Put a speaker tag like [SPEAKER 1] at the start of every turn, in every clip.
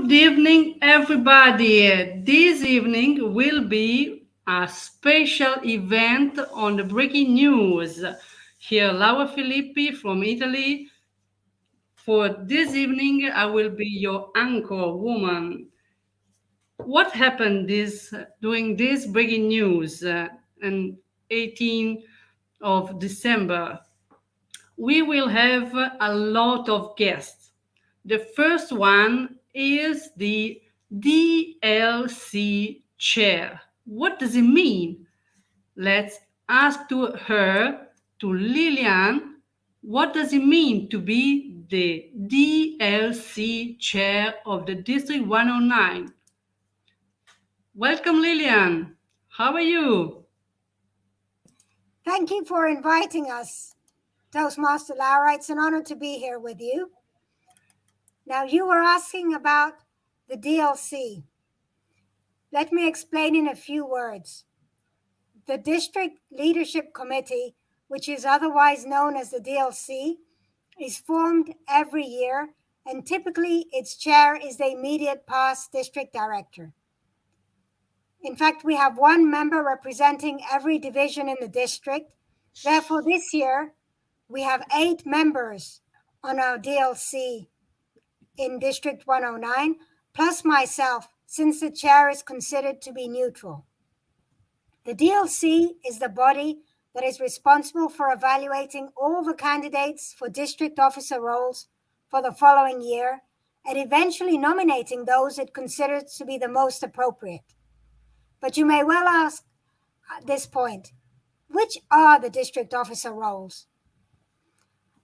[SPEAKER 1] Good evening, everybody. This evening will be a special event on the breaking news. Here, Laura Filippi from Italy. For this evening, I will be your anchor woman. What happened during this breaking news on 18th of December? We will have a lot of guests. The first one is the DLC chair. What does it mean? Let's ask to Lilian, what does it mean to be the DLC chair of the District 109? Welcome, Lilian. How are you?
[SPEAKER 2] Thank you for inviting us, Toastmaster Laura. It's an honor to be here with you. Now, you were asking about the DLC. Let me explain in a few words. The District Leadership Committee, which is otherwise known as the DLC, is formed every year, and typically its chair is the immediate past district director. In fact, we have one member representing every division in the district. Therefore, this year, we have 8 members on our DLC in District 109, plus myself, since the chair is considered to be neutral. The DLC is the body that is responsible for evaluating all the candidates for district officer roles for the following year and eventually nominating those it considers to be the most appropriate. But you may well ask at this point, which are the district officer roles?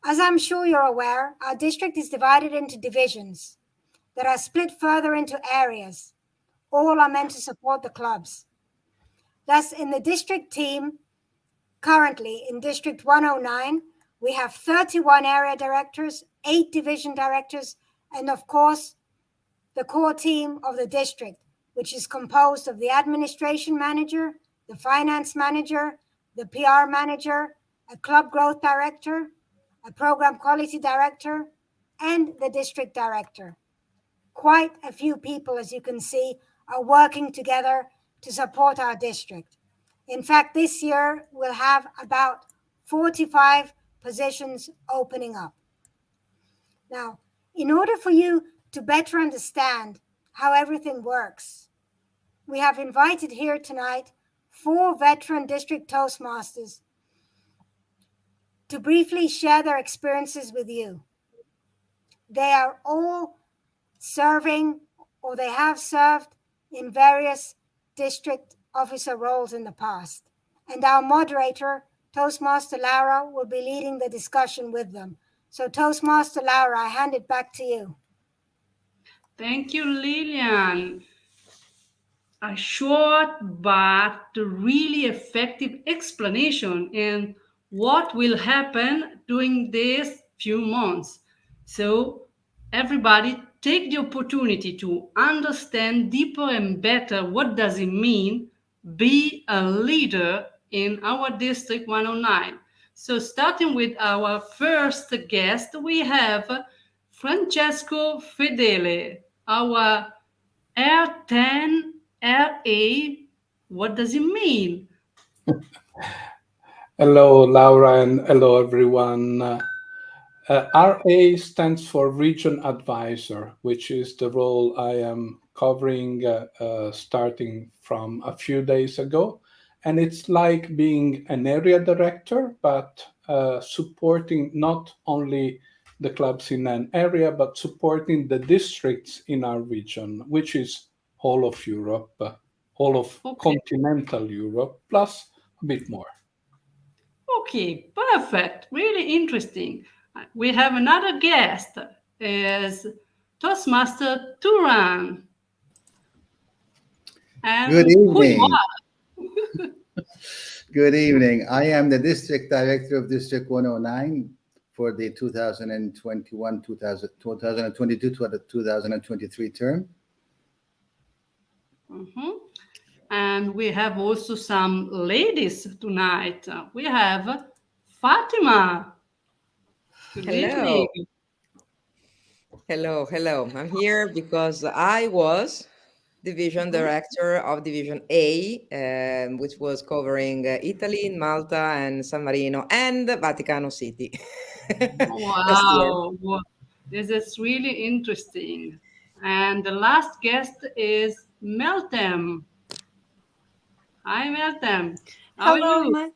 [SPEAKER 2] As I'm sure you're aware, our district is divided into divisions that are split further into areas. All are meant to support the clubs. Thus, in the district team, currently in District 109, we have 31 area directors, 8 division directors, and of course, the core team of the district, which is composed of the administration manager, the finance manager, the PR manager, a club growth director, a program quality director, and the district director. Quite a few people, as you can see, are working together to support our district. In fact, this year we'll have about 45 positions opening up. Now, in order for you to better understand how everything works, we have invited here tonight 4 veteran district Toastmasters to briefly share their experiences with you. They are all serving, or they have served, in various district officer roles in the past. And our moderator, Toastmaster Laura, will be leading the discussion with them. So Toastmaster Laura, I hand it back to you.
[SPEAKER 1] Thank you, Lilian. A short but really effective explanation and what will happen during these few months. So everybody take the opportunity to understand deeper and better what does it mean be a leader in our District 109. So starting with our first guest, we have Francesco Fedele, our R10 RA. What does it mean?
[SPEAKER 3] Hello, Laura, and hello, everyone. RA stands for Region Advisor, which is the role I am covering starting from a few days ago. And it's like being an area director, but supporting not only the clubs in an area, but supporting the districts in our region, which is all of Europe, all of continental Europe, plus a bit more.
[SPEAKER 1] Okay, perfect. Really interesting. We have another guest, is Toastmaster Turan. And
[SPEAKER 4] Good
[SPEAKER 1] who you
[SPEAKER 4] evening.
[SPEAKER 1] are?
[SPEAKER 4] Good evening. I am the District Director of District 109 for the 2022 to the 2023 term.
[SPEAKER 1] Mm-hmm. And we have also some ladies tonight. We have Fatima. Good
[SPEAKER 5] Hello.
[SPEAKER 1] evening.
[SPEAKER 5] Hello, hello. I'm here because I was division
[SPEAKER 1] Mhm.
[SPEAKER 5] director of Division A, which was covering Italy, Malta, and San Marino, and Vaticano City last year.
[SPEAKER 1] Wow, this is really interesting. And the last guest is Meltem. Hi, Meltem. How are
[SPEAKER 6] Hello,
[SPEAKER 1] you?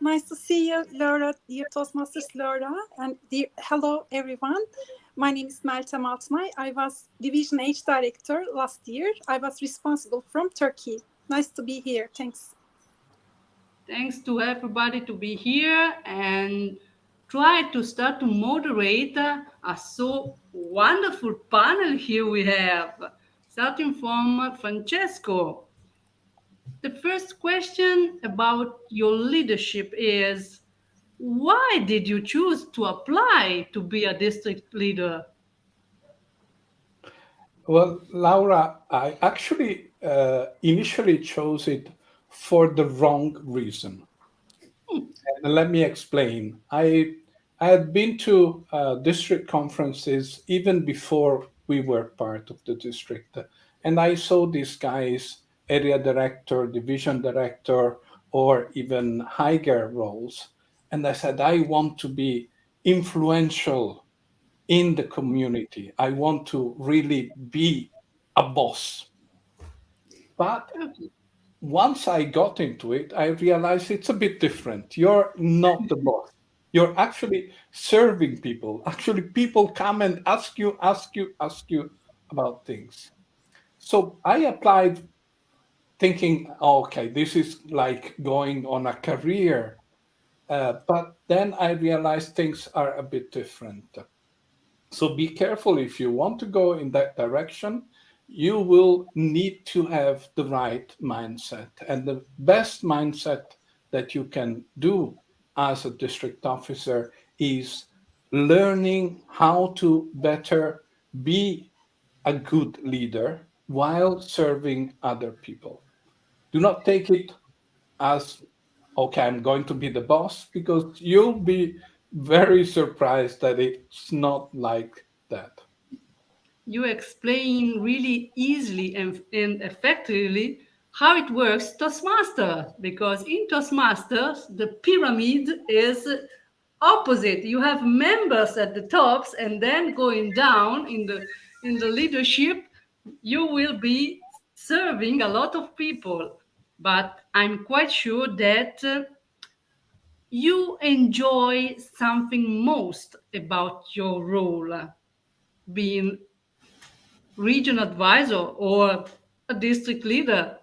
[SPEAKER 6] nice to see you, Laura, dear Toastmasters Laura, and hello everyone. My name is Meltem Altınay. I was Division H Director last year. I was responsible from Turkey. Nice to be here. Thanks.
[SPEAKER 1] Thanks to everybody to be here and try to start to moderate a so wonderful panel here we have, starting from Francesco. The first question about your leadership is why did you choose to apply to be a district leader?
[SPEAKER 3] Well, Laura, I actually initially chose it for the wrong reason. And let me explain. I had been to district conferences even before we were part of the district, and I saw these guys, area director, division director, or even higher roles, and I said, I want to be influential in the community. I want to really be a boss. But
[SPEAKER 1] Okay.
[SPEAKER 3] once I got into it, I realized it's a bit different. You're not the boss. You're actually serving people. Actually, people come and ask you about things. So I applied thinking, okay, this is like going on a career. But then I realized things are a bit different. So be careful if you want to go in that direction. You will need to have the right mindset. And the best mindset that you can do as a district officer is learning how to better be a good leader while serving other people. Do not take it as, okay, I'm going to be the boss, because you'll be very surprised that it's not like that.
[SPEAKER 1] You explain really easily and effectively how it works Toastmaster, because in Toastmasters the pyramid is opposite. You have members at the tops, and then going down in the leadership, you will be serving a lot of people. But I'm quite sure that you enjoy something most about your role, being region advisor or a district leader,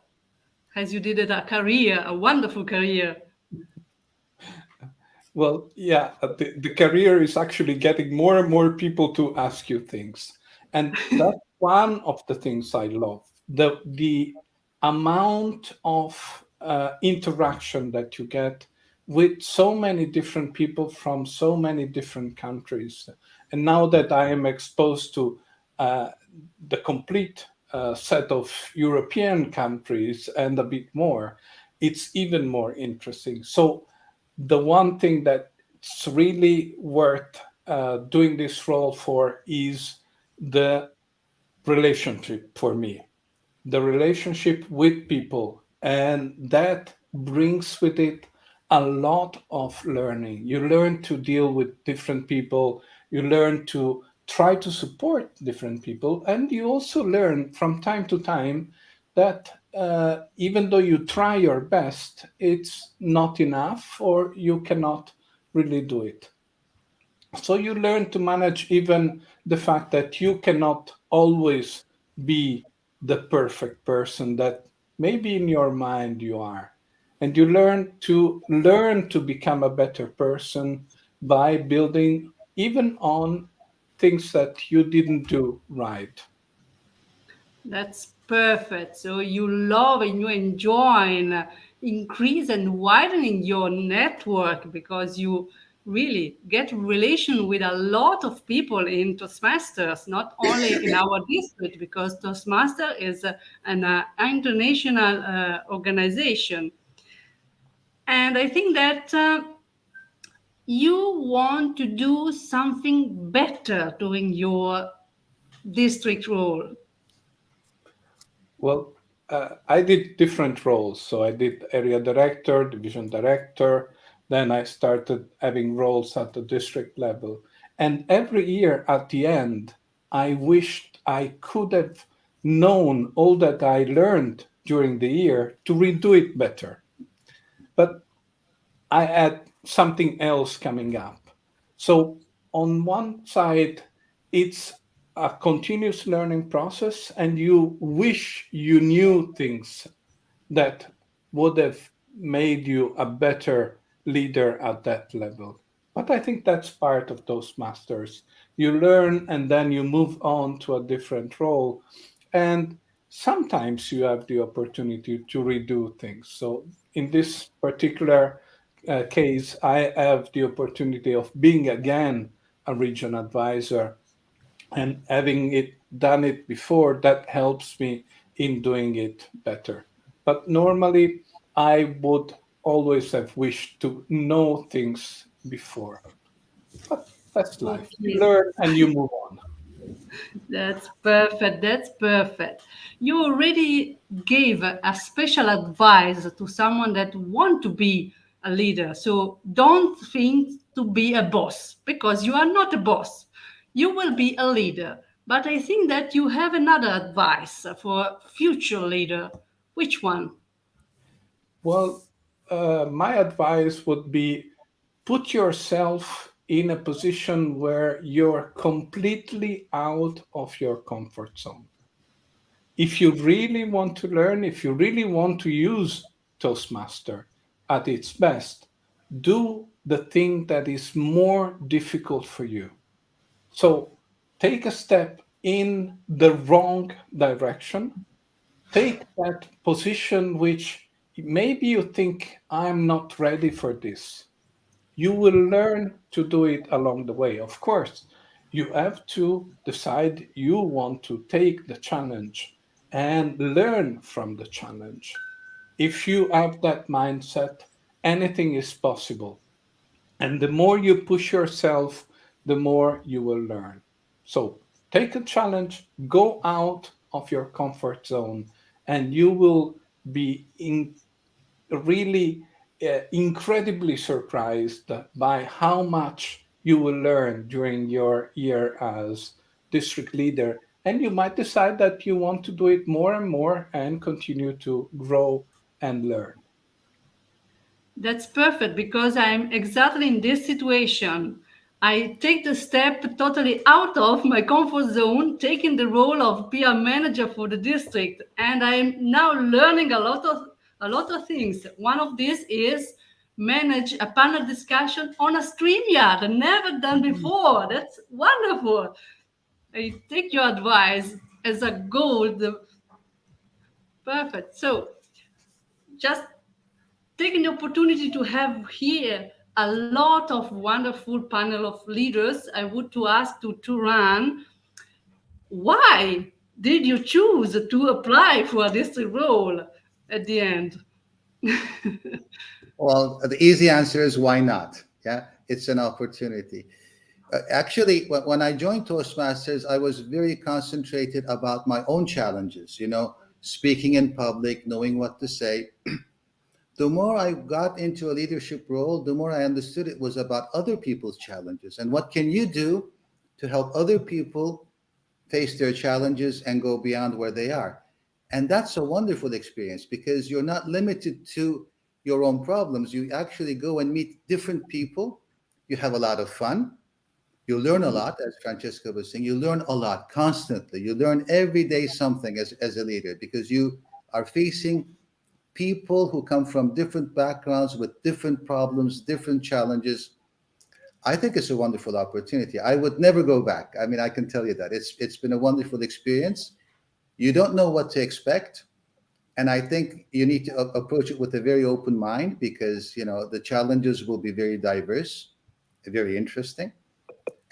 [SPEAKER 1] as you did it a career, a wonderful career.
[SPEAKER 3] Well, yeah, the career is actually getting more and more people to ask you things. And that's one of the things I love. The amount of interaction that you get with so many different people from so many different countries. And now that I am exposed to uh, the complete set of European countries and a bit more, it's even more interesting. So the one thing that's really worth doing this role for is the relationship for me, the relationship with people. And that brings with it a lot of learning. You learn to deal with different people, you learn to try to support different people, and you also learn from time to time that even though you try your best, it's not enough or you cannot really do it. So you learn to manage even the fact that you cannot always be the perfect person that maybe in your mind you are. And you learn to become a better person by building even on things that you didn't do right.
[SPEAKER 1] That's perfect. So you love and you enjoy increase and widening your network, because you really get relation with a lot of people in Toastmasters, not only in our district, because Toastmaster is an international organization. And I think that you want to do something better during your district role?
[SPEAKER 3] Well, I did different roles. So I did area director, division director. Then I started having roles at the district level. And every year at the end, I wished I could have known all that I learned during the year to redo it better. But I had something else coming up. So on one side, it's a continuous learning process, and you wish you knew things that would have made you a better leader at that level. But I think that's part of those masters. You learn and then you move on to a different role. And sometimes you have the opportunity to redo things. So in this particular case, I have the opportunity of being again a region advisor, and having it done it before, that helps me in doing it better. But normally I would always have wished to know things before. But that's life. You
[SPEAKER 1] Okay.
[SPEAKER 3] learn and you move on.
[SPEAKER 1] That's perfect. That's perfect. You already gave a special advice to someone that want to be a leader. So don't think to be a boss, because you are not a boss. You will be a leader. But I think that you have another advice for future leader. Which one?
[SPEAKER 3] Well, my advice would be put yourself in a position where you're completely out of your comfort zone. If you really want to learn, if you really want to use Toastmaster at its best, do the thing that is more difficult for you. So take a step in the wrong direction. Take that position which maybe you think, I'm not ready for this. You will learn to do it along the way. Of course, you have to decide you want to take the challenge and learn from the challenge. If you have that mindset, anything is possible. And the more you push yourself, the more you will learn. So take a challenge, go out of your comfort zone, and you will be really incredibly surprised by how much you will learn during your year as district leader. And you might decide that you want to do it more and more and continue to grow and learn.
[SPEAKER 1] That's perfect, because I'm exactly in this situation. I take the step totally out of my comfort zone, taking the role of PR manager for the district, and I'm now learning a lot of things. One of these is manage a panel discussion on a StreamYard, never done before. That's wonderful. I take your advice as a gold. Perfect. So just taking the opportunity to have here a lot of wonderful panel of leaders, I would to ask to Turan, why did you choose to apply for this role at the end?
[SPEAKER 4] Well, the easy answer is why not? Yeah, it's an opportunity. Actually, when I joined Toastmasters, I was very concentrated about my own challenges, speaking in public, knowing what to say. The more I got into a leadership role, the more I understood it was about other people's challenges and what can you do to help other people face their challenges and go beyond where they are. And that's a wonderful experience because you're not limited to your own problems. You actually go and meet different people. You have a lot of fun. You learn a lot, as Francesca was saying. You learn a lot constantly. You learn every day something as a leader because you are facing people who come from different backgrounds with different problems, different challenges. I think it's a wonderful opportunity. I would never go back. I mean, I can tell you that it's been a wonderful experience. You don't know what to expect, and I think you need to approach it with a very open mind because the challenges will be very diverse, very interesting,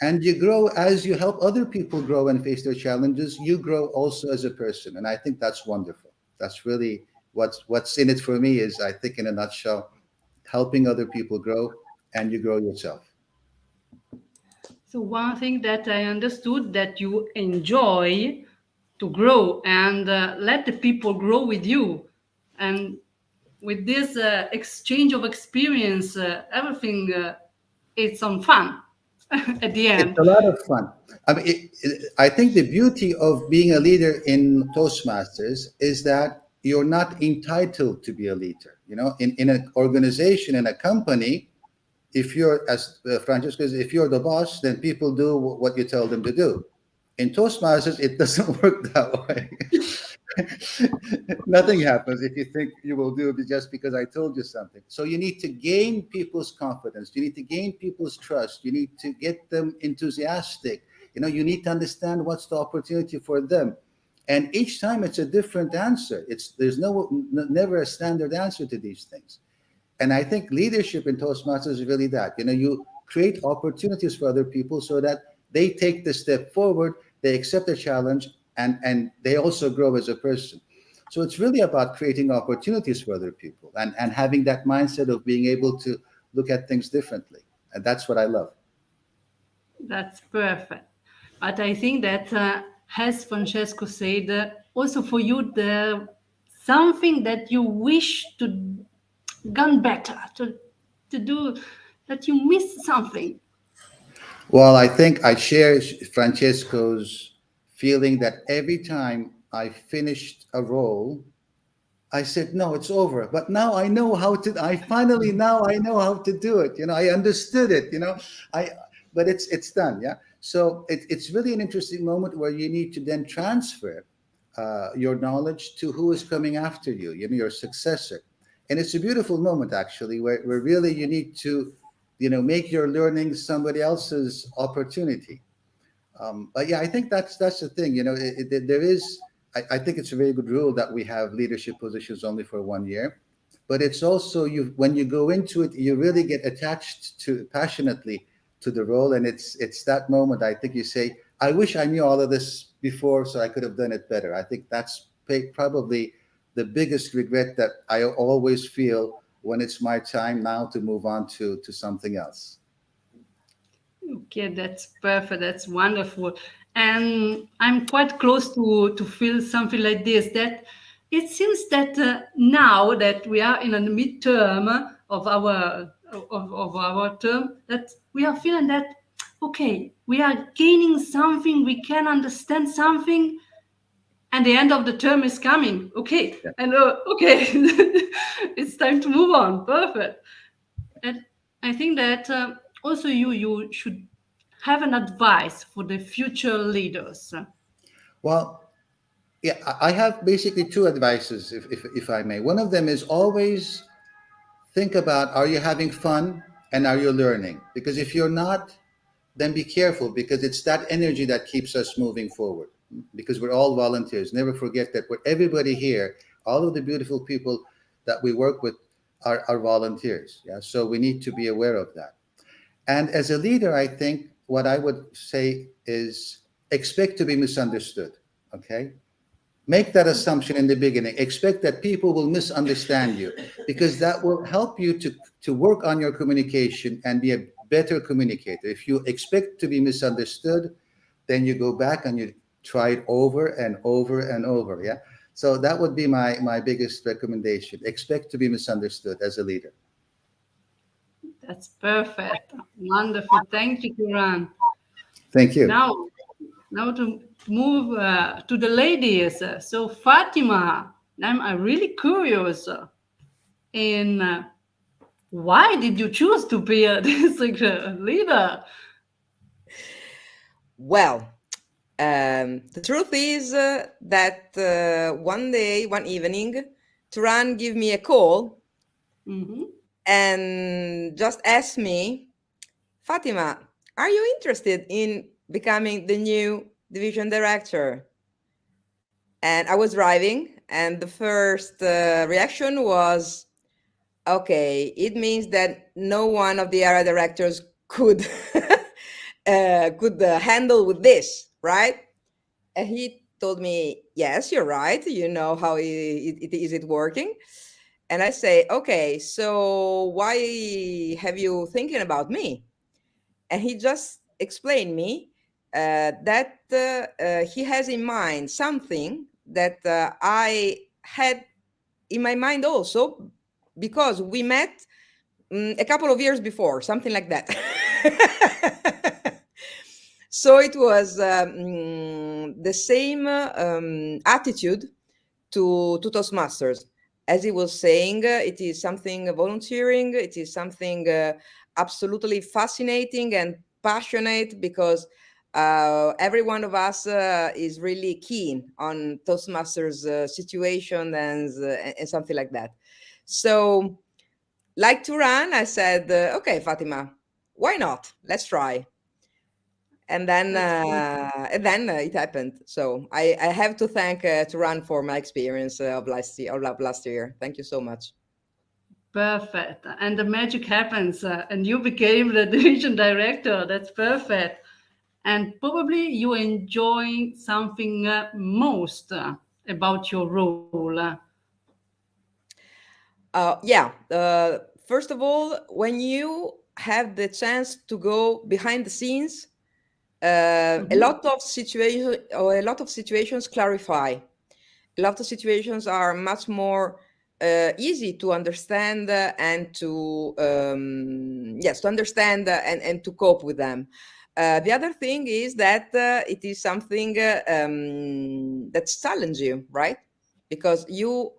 [SPEAKER 4] and you grow as you help other people grow and face their challenges. You grow also as a person, and I think that's wonderful. That's really what's in it for me. Is I think in a nutshell, helping other people grow, and you grow yourself.
[SPEAKER 1] So one thing that I understood that you enjoy to grow and let the people grow with you, and with this exchange of experience, everything it's on fun at the
[SPEAKER 4] It's
[SPEAKER 1] end.
[SPEAKER 4] a lot of fun. I mean, I think the beauty of being a leader in Toastmasters is that you're not entitled to be a leader. You know, in an organization, in a company, if you're, as Francesco says, if you're the boss, then people do what you tell them to do. In Toastmasters, it doesn't work that way. Nothing happens if you think you will do it just because I told you something. So you need to gain people's confidence. You need to gain people's trust. You need to get them enthusiastic. You know, you need to understand what's the opportunity for them. And each time it's a different answer. There's never a standard answer to these things. And I think leadership in Toastmasters is really that. You know, you create opportunities for other people so that they take the step forward, they accept the challenge, and they also grow as a person. So it's really about creating opportunities for other people and having that mindset of being able to look at things differently. And that's what I love.
[SPEAKER 1] That's perfect. But I think that, as Francesco said, also for you, the something that you wish to gone better to do, that you missed something.
[SPEAKER 4] Well, I think I share Francesco's feeling that every time I finished a role, I said, no, it's over. But now I know how to, I finally now I know how to do it. You know, I understood it, you know, but it's done. Yeah. So it's really an interesting moment where you need to then transfer your knowledge to who is coming after you, you know, your successor. And it's a beautiful moment actually, where really you need to, you know, make your learning somebody else's opportunity. But yeah, I think that's the thing. You know, there is. I think it's a very good rule that we have leadership positions only for 1 year. But it's also you when you go into it, you really get attached to passionately to the role, and it's that moment. I think you say, "I wish I knew all of this before, so I could have done it better." I think that's probably the biggest regret that I always feel when it's my time now to move on to something else.
[SPEAKER 1] Okay, that's perfect. That's wonderful. And I'm quite close to feel something like this. That it seems that now that we are in a midterm of our term, that we are feeling that okay, we are gaining something, we can understand something, and the end of the term is coming. Okay,
[SPEAKER 4] Yeah.
[SPEAKER 1] and okay, it's time to move on. Perfect. And I think that also you should have an advice for the future leaders.
[SPEAKER 4] Well, yeah, I have basically two advices, if I may. One of them is always think about, are you having fun and are you learning? Because if you're not, then be careful, because it's that energy that keeps us moving forward. Because we're all volunteers. Never forget that we're everybody here, all of the beautiful people that we work with are volunteers. Yeah. So we need to be aware of that. And as a leader, I think what I would say is expect to be misunderstood. Okay. Make that assumption in the beginning. Expect that people will misunderstand you, because that will help you to work on your communication and be a better communicator. If you expect to be misunderstood, then you go back and you try it over and over and over. Yeah. So that would be my biggest recommendation. Expect to be misunderstood as a leader.
[SPEAKER 1] That's perfect. Wonderful. Thank you, Kiran.
[SPEAKER 4] Thank you.
[SPEAKER 1] Now to move to the ladies. So Fatima, I'm really curious in why did you choose to be a district leader?
[SPEAKER 5] Well, the truth is that one evening, Turan gave me a call
[SPEAKER 1] Mhm.
[SPEAKER 5] and just asked me, Fatima, are you interested in becoming the new division director? And I was driving, and the first reaction was, okay, it means that no one of the area directors could handle with this, right? And he told me, yes, you're right. You know how it working. And I say, okay, so why have you thinking about me? And he just explained me that he has in mind something that I had in my mind also, because we met a couple of years before, something like that. So it was the same attitude to Toastmasters. As he was saying, it is something volunteering, it is something absolutely fascinating and passionate, because every one of us is really keen on Toastmasters situation and something like that. So, like Turan, I said, okay, Fatima, why not? Let's try. And then it happened. So I have to thank Turan for my experience of last year. Thank you so much.
[SPEAKER 1] Perfect. And the magic happens, and you became the division director. That's perfect. And probably you enjoy something most about your role.
[SPEAKER 5] Yeah. First of all, when you have the chance to go behind the scenes, a lot of situations clarify. A lot of situations are much more easy to understand and to to understand and to cope with them. The other thing is that it is something that challenges you, right? Because you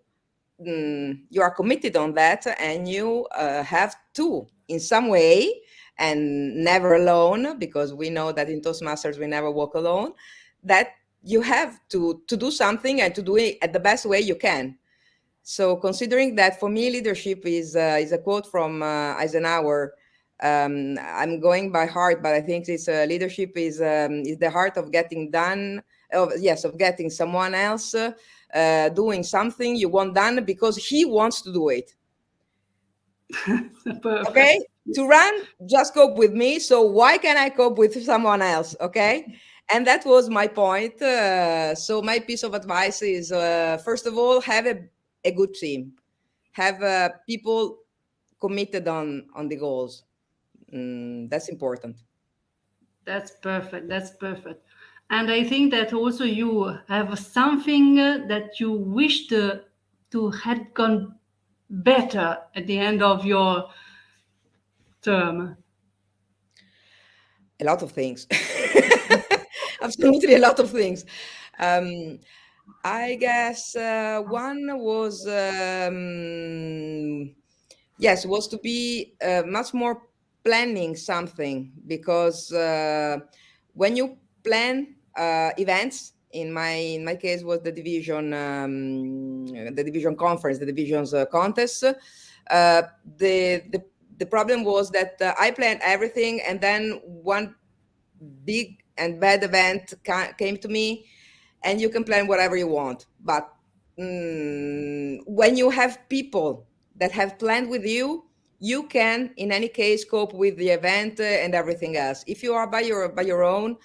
[SPEAKER 5] are committed on that, and you have to, in some way, and never alone, because we know that in Toastmasters we never walk alone, that you have to do something and to do it at the best way you can. So considering that, for me, leadership is a quote from Eisenhower. I'm going by heart, but I think it's leadership is the heart of getting done. Of getting someone else doing something you want done because he wants to do it. Okay, Turan just cope with me, so why can I cope with someone else? Okay, and that was my point. So my piece of advice is, first of all, have a good team, have people committed on the goals. That's important.
[SPEAKER 1] That's perfect. That's perfect. And I think that also you have something that you wish to had gone better at the end of your term.
[SPEAKER 5] A lot of things. Absolutely a lot of things. I guess one was was to be much more planning something, because when you plan events, in my case was the division conference, the divisions contest. The problem was that I planned everything, and then one big and bad event came to me, and you can plan whatever you want, but when you have people that have planned with you, you can in any case cope with the event and everything else. If you are by your own,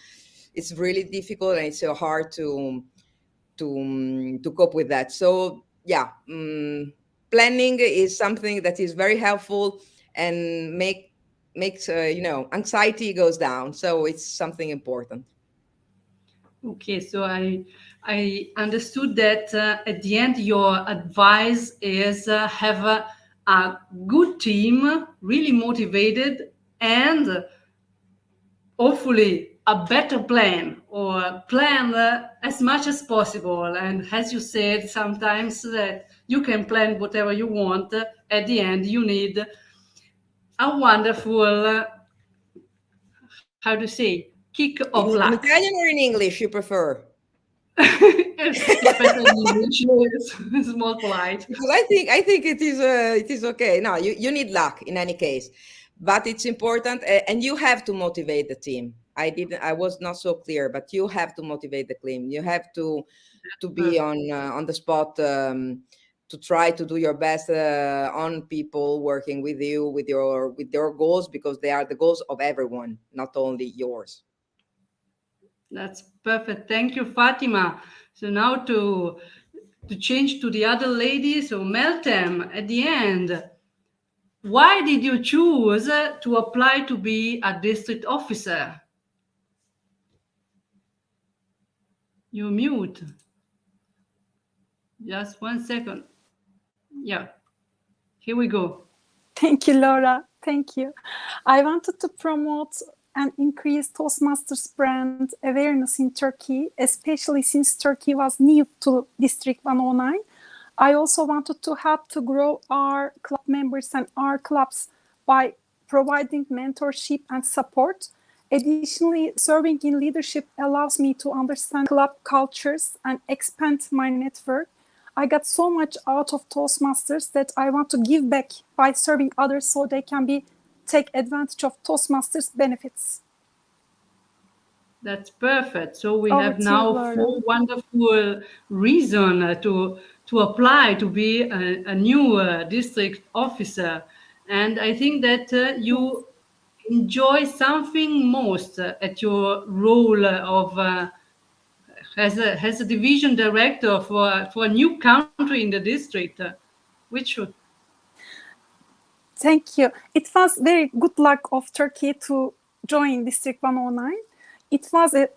[SPEAKER 5] it's really difficult, and it's so hard to cope with that. So yeah, planning is something that is very helpful and makes anxiety goes down. So it's something important.
[SPEAKER 1] Okay, so I understood that at the end your advice is have a good team, really motivated, and hopefully a better plan, or plan as much as possible. And as you said, sometimes that you can plan whatever you want. At the end, you need a wonderful, how to say, kick of
[SPEAKER 5] In
[SPEAKER 1] luck.
[SPEAKER 5] Italian or in English you prefer?
[SPEAKER 1] It's better in English. It's more polite.
[SPEAKER 5] Because I think it is okay. No, you need luck in any case, but it's important, and you have to motivate the team. I was not so clear, but you have to motivate the team. You have to be on the spot, to try to do your best on people working with you, with your goals, because they are the goals of everyone, not only yours.
[SPEAKER 1] That's perfect. Thank you, Fatima. So now to change to the other lady. So Meltem, at the end, why did you choose to apply to be a district officer? You mute. Just 1 second. Yeah, here we go.
[SPEAKER 6] Thank you, Laura. Thank you. I wanted to promote and increase Toastmasters brand awareness in Turkey, especially since Turkey was new to District 109. I also wanted to help to grow our club members and our clubs by providing mentorship and support. Additionally, serving in leadership allows me to understand club cultures and expand my network. I got so much out of Toastmasters that I want to give back by serving others so they can take advantage of Toastmasters benefits.
[SPEAKER 1] That's perfect. So we
[SPEAKER 6] Over
[SPEAKER 1] have
[SPEAKER 6] to you,
[SPEAKER 1] now
[SPEAKER 6] Laura.
[SPEAKER 1] 4 wonderful reasons to apply to be a new district officer. And I think that you enjoy something most at your role of as a division director for a new country in the district. Which should
[SPEAKER 6] Thank you. It was very good luck of Turkey to join District 109. It was a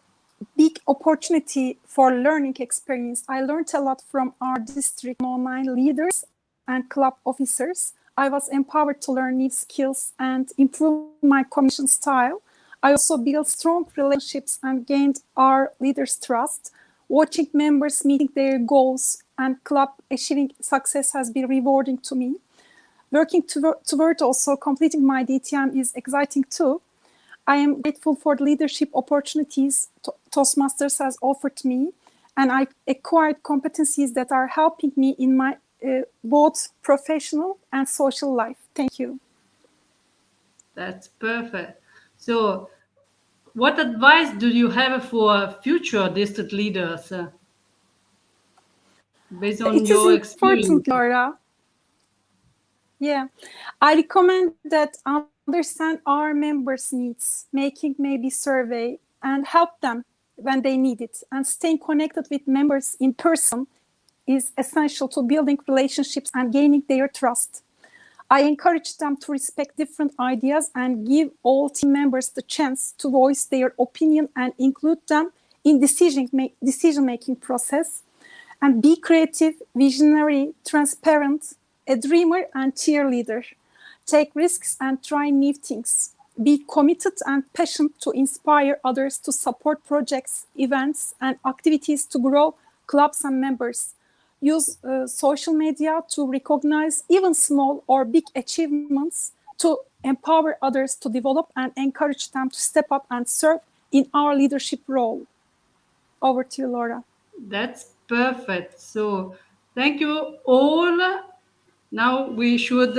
[SPEAKER 6] big opportunity for learning experience. I learned a lot from our District 109 leaders and club officers. I was empowered to learn new skills and improve my communication style. I also built strong relationships and gained our leaders' trust. Watching members meeting their goals and club achieving success has been rewarding to me. Working toward also completing my DTM is exciting too. I am grateful for the leadership opportunities Toastmasters has offered me, and I acquired competencies that are helping me in my both professional and social life. Thank you.
[SPEAKER 1] That's perfect. So, what advice do you have for future district leaders based on
[SPEAKER 6] It is
[SPEAKER 1] your experience?
[SPEAKER 6] important, Laura. Yeah, I recommend that understand our members' needs, making maybe survey and help them when they need it, and staying connected with members in person is essential to building relationships and gaining their trust. I encourage them to respect different ideas and give all team members the chance to voice their opinion and include them in decision-making process. And be creative, visionary, transparent, a dreamer and cheerleader. Take risks and try new things. Be committed and passionate to inspire others to support projects, events, and activities to grow clubs and members. Use social media to recognize even small or big achievements to empower others to develop and encourage them to step up and serve in our leadership role. Over to you, Laura.
[SPEAKER 1] That's perfect. So, thank you all. Now we should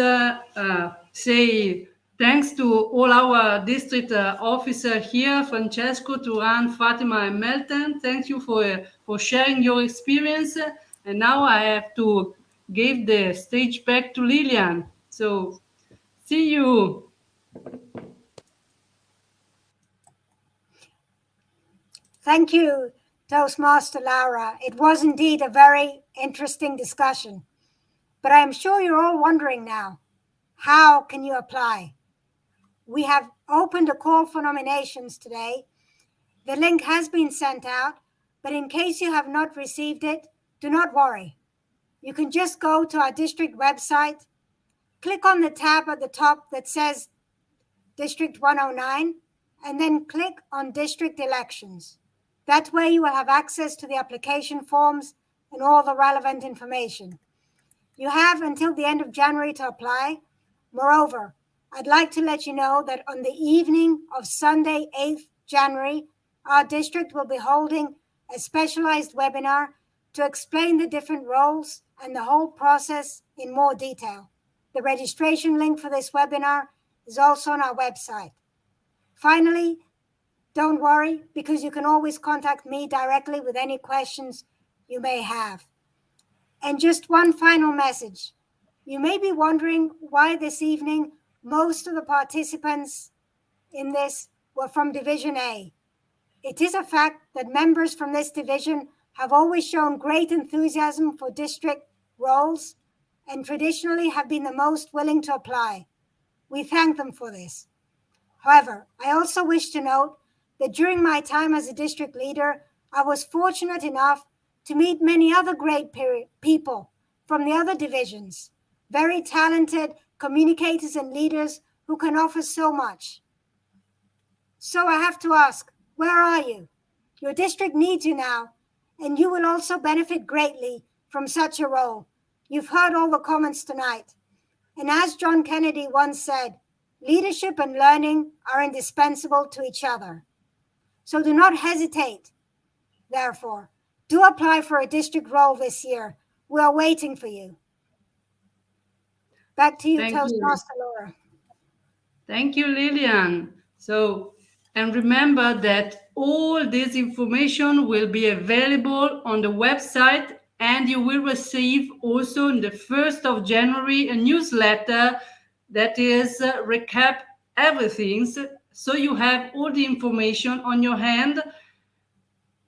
[SPEAKER 1] say thanks to all our district officer here, Francesco, Turan, Fatima, and Melton. Thank you for sharing your experience. And now I have to give the stage back to Lilian. So, see you.
[SPEAKER 2] Thank you, Toastmaster Laura. It was indeed a very interesting discussion. But I'm sure you're all wondering now, how can you apply? We have opened a call for nominations today. The link has been sent out, but in case you have not received it, do not worry. You can just go to our district website, click on the tab at the top that says District 109, and then click on District Elections. That way you will have access to the application forms and all the relevant information. You have until the end of January to apply. Moreover, I'd like to let you know that on the evening of Sunday, 8th January, our district will be holding a specialized webinar to explain the different roles and the whole process in more detail. The registration link for this webinar is also on our website. Finally, don't worry, because you can always contact me directly with any questions you may have. And just one final message. You may be wondering why this evening most of the participants in this were from Division A. It is a fact that members from this division have always shown great enthusiasm for district roles and traditionally have been the most willing to apply. We thank them for this. However, I also wish to note that during my time as a district leader, I was fortunate enough to meet many other great people from the other divisions, very talented communicators and leaders who can offer so much. So I have to ask, where are you? Your district needs you now, and you will also benefit greatly from such a role. You've heard all the comments tonight. And as John Kennedy once said, leadership and learning are indispensable to each other. So do not hesitate. Therefore, do apply for a district role this year. We are waiting for you. Back to you,
[SPEAKER 1] Thank
[SPEAKER 2] Toastmaster Laura.
[SPEAKER 1] Thank you, Lilian. So, and remember that all this information will be available on the website, and you will receive also on the 1st of January a newsletter that is recap everything. So you have all the information on your hand.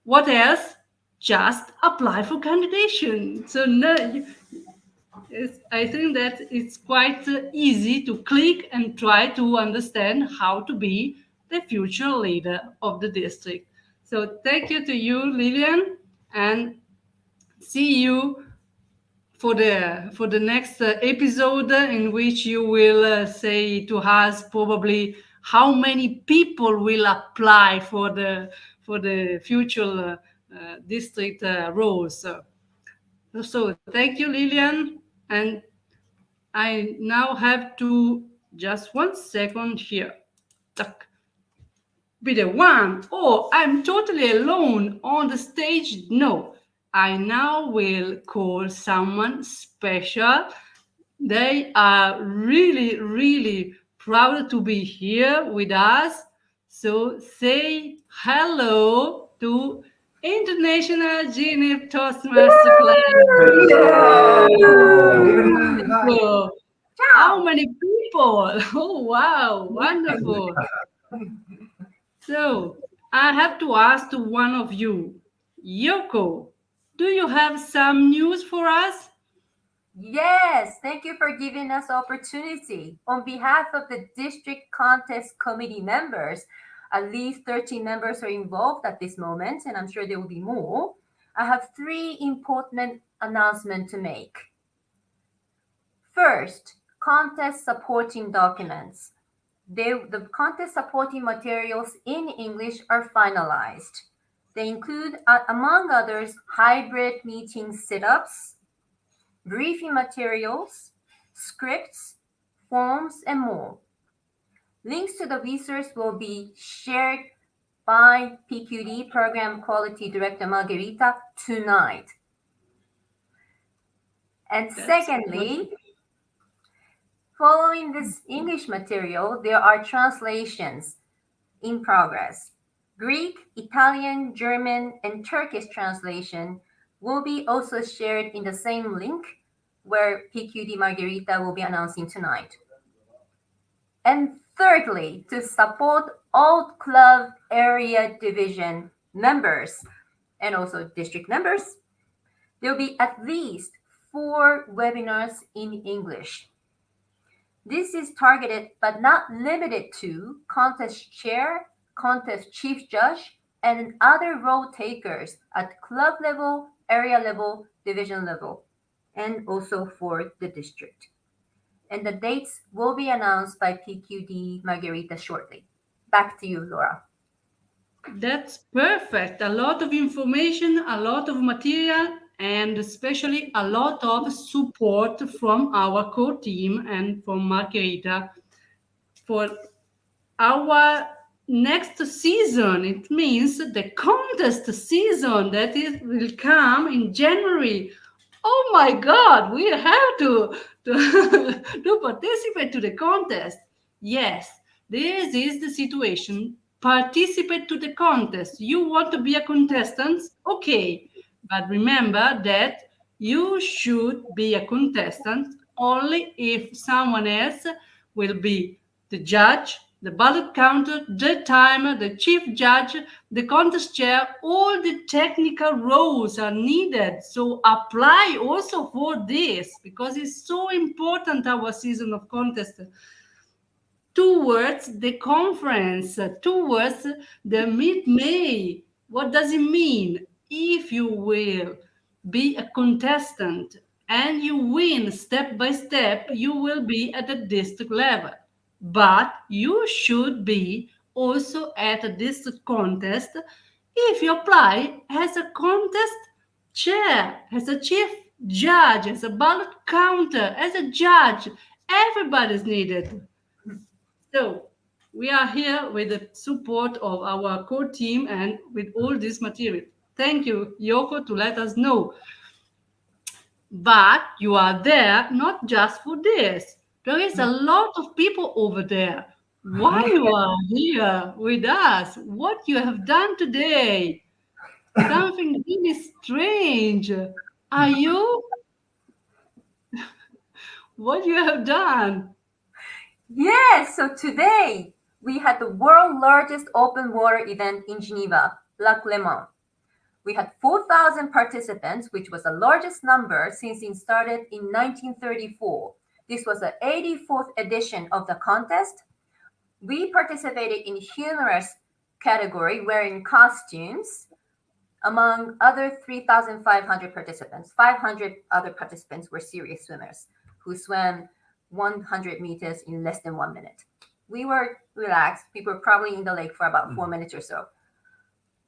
[SPEAKER 1] What else? Just apply for candidation. So no, I think that it's quite easy to click and try to understand how to be the future leader of the district. So thank you to you, Lilian, and see you for the next episode in which you will say to us probably how many people will apply for the future district roles. So thank you, Lilian, and I now have to just 1 second here. Tuck. Be the one. Oh, I'm totally alone on the stage. No, I now will call someone special. They are really, really proud to be here with us. So say hello to International Genie Toastmaster Club. Wonderful. How many people? Oh, wow, wonderful. So I have to ask to one of you, Yoko, do you have some news for us?
[SPEAKER 7] Yes, thank you for giving us opportunity. On behalf of the district contest committee members, at least 13 members are involved at this moment, and I'm sure there will be more. I have 3 important announcements to make. First, contest supporting documents. The contest supporting materials in English are finalized. They include, among others, hybrid meeting setups, briefing materials, scripts, forms, and more. Links to the resource will be shared by PQD Program Quality Director Margarita tonight. And secondly, following this English material, there are translations in progress. Greek, Italian, German, and Turkish translation will be also shared in the same link where PQD Margarita will be announcing tonight. And thirdly, to support all club area division members and also district members, there will be at least 4 webinars in English. This is targeted but not limited to contest chair, contest chief judge, and other role takers at club level, area level, division level, and also for the district. And the dates will be announced by PQD Margarita shortly. Back to you, Laura.
[SPEAKER 1] That's perfect. A lot of information, a lot of material, and especially a lot of support from our core team and from Margarita for our next season. It means the contest season that will come in January. Oh my God, we have to participate to the contest. Yes, this is the situation. Participate to the contest. You want to be a contestant? Okay. But remember that you should be a contestant only if someone else will be the judge, the ballot counter, the timer, the chief judge, the contest chair. All the technical roles are needed. So apply also for this because it's so important, our season of contest, towards the conference, towards the mid-May. What does it mean? If you will be a contestant and you win step by step, you will be at the district level. But you should be also at a district contest if you apply as a contest chair, as a chief judge, as a ballot counter, as a judge. Everybody's needed. So we are here with the support of our core team and with all this material. Thank you, Yoko, to let us know. But you are there not just for this. There is a lot of people over there. Why you are here with us? What you have done today? Something really strange. Are you? What you have done?
[SPEAKER 7] Yes, so today we had the world's largest open water event in Geneva, Lac Léman. We had 4,000 participants, which was the largest number since it started in 1934. This was the 84th edition of the contest. We participated in humorous category wearing costumes. Among other 3,500 participants, 500 other participants were serious swimmers who swam 100 meters in less than 1 minute. We were relaxed. We were probably in the lake for about 4 minutes or so.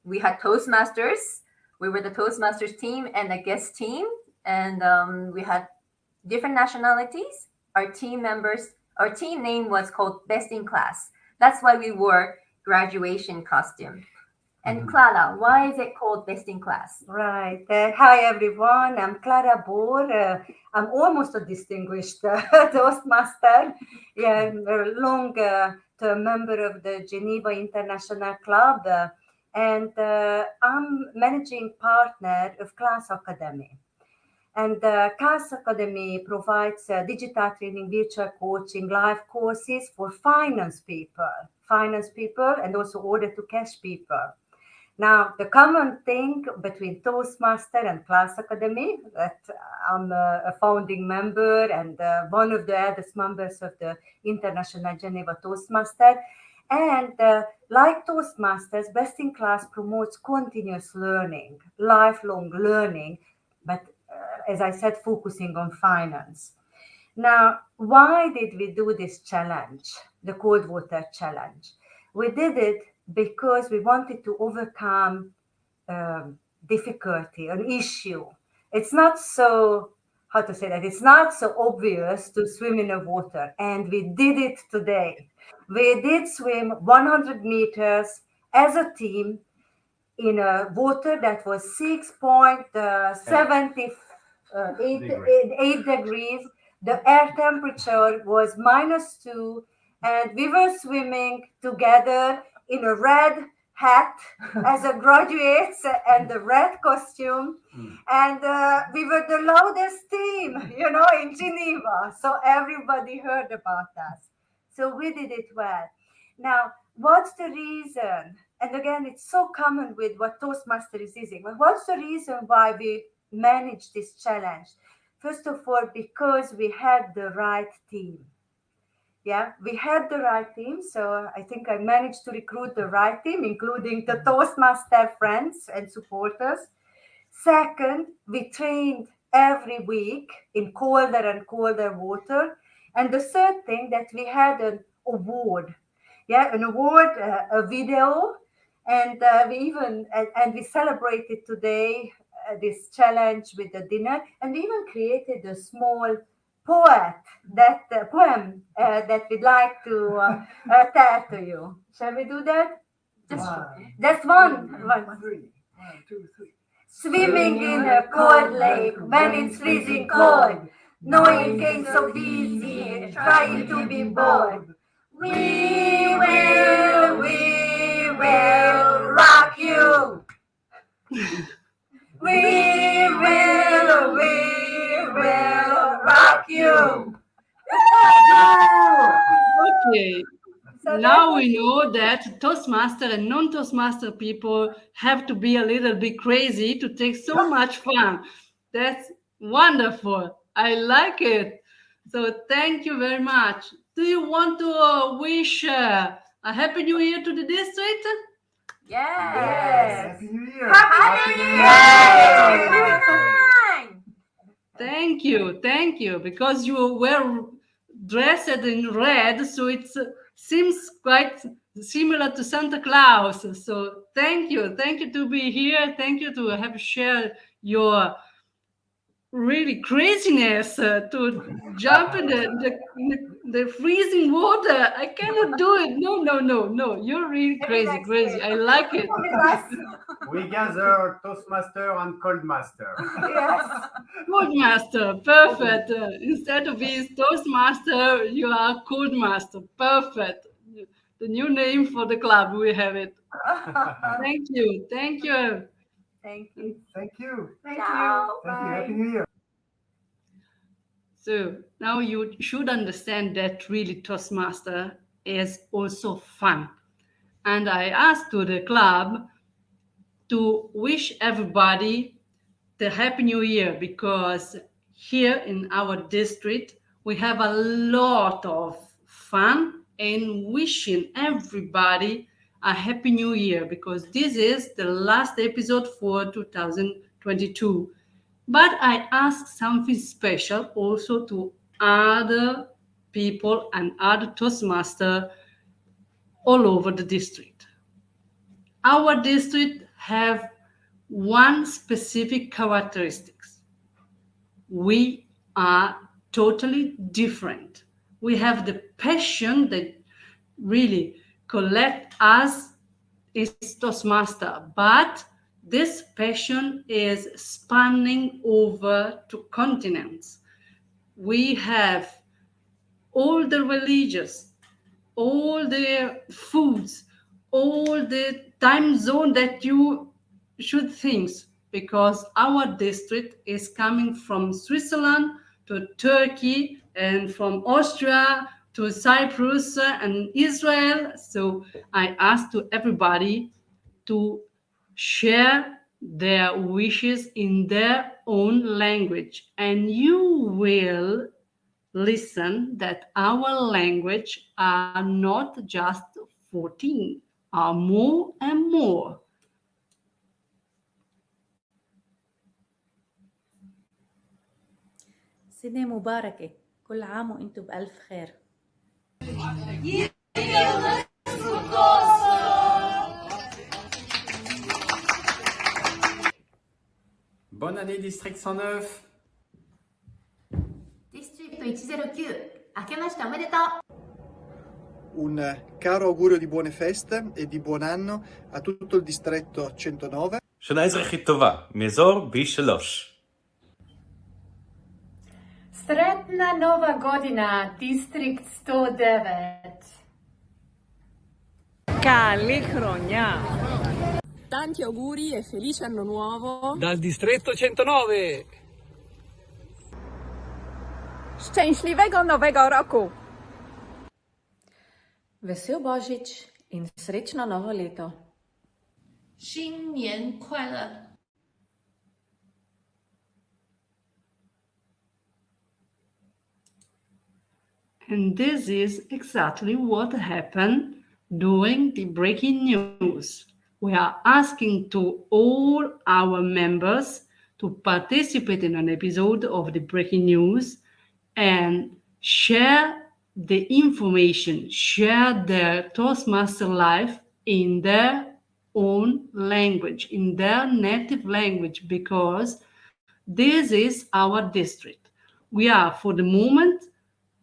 [SPEAKER 7] We had Toastmasters. We were the Toastmasters team and a guest team. And we had different nationalities. Our team name was called Best in Class. That's why we wore graduation costume. And Clara, why is it called Best in Class?
[SPEAKER 8] Right. Hi, everyone. I'm Clara Bohr. I'm almost a distinguished Toastmaster. Yeah, I'm a long-term member of the Geneva International Club. And I'm managing partner of Class Academy. And Class Academy provides digital training, virtual coaching, live courses for finance people, and also order to cash people. Now, the common thing between Toastmaster and Class Academy, that I'm a founding member and one of the eldest members of the International Geneva Toastmaster. And like Toastmasters, Best in Class promotes continuous learning, lifelong learning, but as I said, focusing on finance. Now, why did we do this challenge, the cold water challenge? We did it because we wanted to overcome difficulty, an issue. It's not so, how to say that, it's not so obvious to swim in the water. And we did it today. We did swim 100 meters as a team in a water that was 6.78 degrees. The air temperature was -2, and we were swimming together in a red hat as a graduates and the red costume. And we were the loudest team, in Geneva. So everybody heard about us. So we did it well. Now, what's the reason? And again, it's so common with what Toastmaster is using. But what's the reason why we managed this challenge? First of all, because we had the right team. Yeah, we had the right team. So I think I managed to recruit the right team, including the Toastmaster friends and supporters. Second, we trained every week in colder and colder water. And the third thing, that we had an award. Yeah, an award, a video. And we celebrated today this challenge with the dinner. And we even created a small poem that we'd like to tell to you. Shall we do that? Just one. 1, 2, 3. Swimming in a cold lake when it's freezing cold. Knowing came so easy, trying to be bold. We will rock you. We will rock you.
[SPEAKER 1] Okay. Now we know that Toastmaster and non-Toastmaster people have to be a little bit crazy to take so much fun. That's wonderful. I like it. So thank you very much. Do you want to wish a Happy New Year to the district?
[SPEAKER 7] Yes.
[SPEAKER 8] Happy
[SPEAKER 9] New Year!
[SPEAKER 7] Happy New Year!
[SPEAKER 8] Year!
[SPEAKER 7] Fine.
[SPEAKER 1] Thank you, because you were dressed in red, so it seems quite similar to Santa Claus. So thank you to be here. Thank you to have shared your really craziness to jump in the freezing water. I cannot do it. No. You're really crazy. I like it.
[SPEAKER 9] We gather Toastmaster and Coldmaster.
[SPEAKER 8] Yes.
[SPEAKER 1] Coldmaster, perfect. Instead of being Toastmaster, you are Coldmaster. Perfect. The new name for the club. We have it. Thank you.
[SPEAKER 8] Thank you.
[SPEAKER 9] Thank you.
[SPEAKER 8] Thank you.
[SPEAKER 9] Happy New Year!
[SPEAKER 1] So now you should understand that really Toastmaster is also fun. And I asked to the club to wish everybody the Happy New Year, because here in our district we have a lot of fun and wishing everybody a Happy New Year, because this is the last episode for 2022. But I asked something special also to other people and other Toastmasters all over the district. Our district have one specific characteristics. We are totally different. We have the passion that really collect us is Toastmaster, but this passion is spanning over to continents. We have all the religions, all the foods, all the time zone that you should think, because our district is coming from Switzerland to Turkey and from Austria to Cyprus and Israel. So I ask to everybody to share their wishes in their own language, and you will listen that our language are not just 14, are more and more.
[SPEAKER 10] سنة مباركة، كل عام وانتم بألف خير.
[SPEAKER 9] Bonne année District 109!
[SPEAKER 7] District 109、明けましておめでとう。
[SPEAKER 11] Un caro augurio di buone feste e di buon anno a tutto il distretto 109.
[SPEAKER 12] שנה אזרחית טובה, מאזור B3.
[SPEAKER 13] Sretna Nova Godina, District 109.
[SPEAKER 14] Καλή χρονιά!
[SPEAKER 15] Tanti auguri e felice anno nuovo
[SPEAKER 14] dal distretto 109.
[SPEAKER 15] Szczęśliwego nowego roku!
[SPEAKER 10] Vesel Božić in srečno novo leto.
[SPEAKER 16] 新年快乐！
[SPEAKER 1] And this is exactly what happened during the breaking news. We are asking to all our members to participate in an episode of the breaking news and share the information, share their Toastmaster life in their own language, in their native language, because this is our district. We are, for the moment,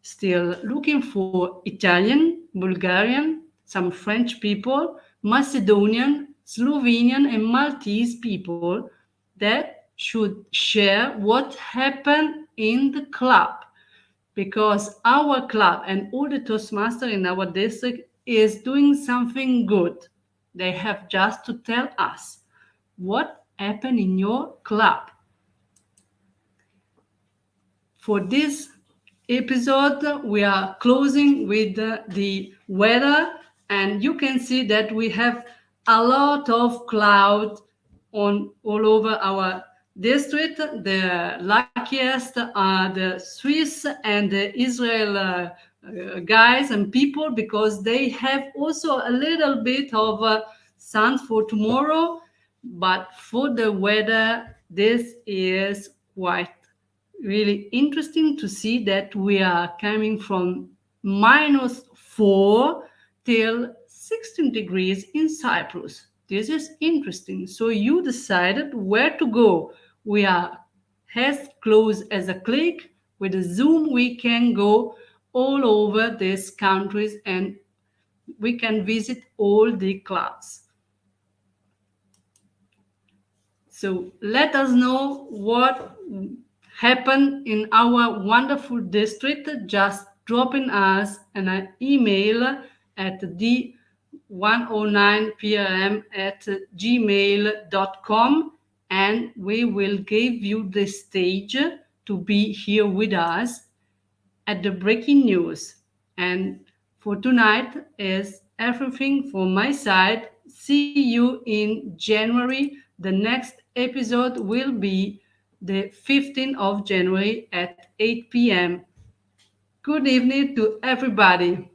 [SPEAKER 1] still looking for Italian, Bulgarian, some French people, Macedonian, Slovenian, and Maltese people that should share what happened in the club, because our club and all the Toastmasters in our district is doing something good. They have just to tell us what happened in your club. For this episode, we are closing with the weather, and you can see that we have a lot of cloud all over our district. The luckiest are the Swiss and the Israel guys and people, because they have also a little bit of sun for tomorrow, but for the weather, this is quite really interesting to see that we are coming from -4 till 16 degrees in Cyprus. This is interesting. So you decided where to go. We are as close as a click. With a Zoom, we can go all over these countries and we can visit all the clubs. So let us know what happened in our wonderful district. Just dropping us an email at d109prm@gmail.com, and we will give you the stage to be here with us at the breaking news. And for tonight is everything from my side. See you in January. The next episode will be the 15th of January at 8 p.m. Good evening to everybody.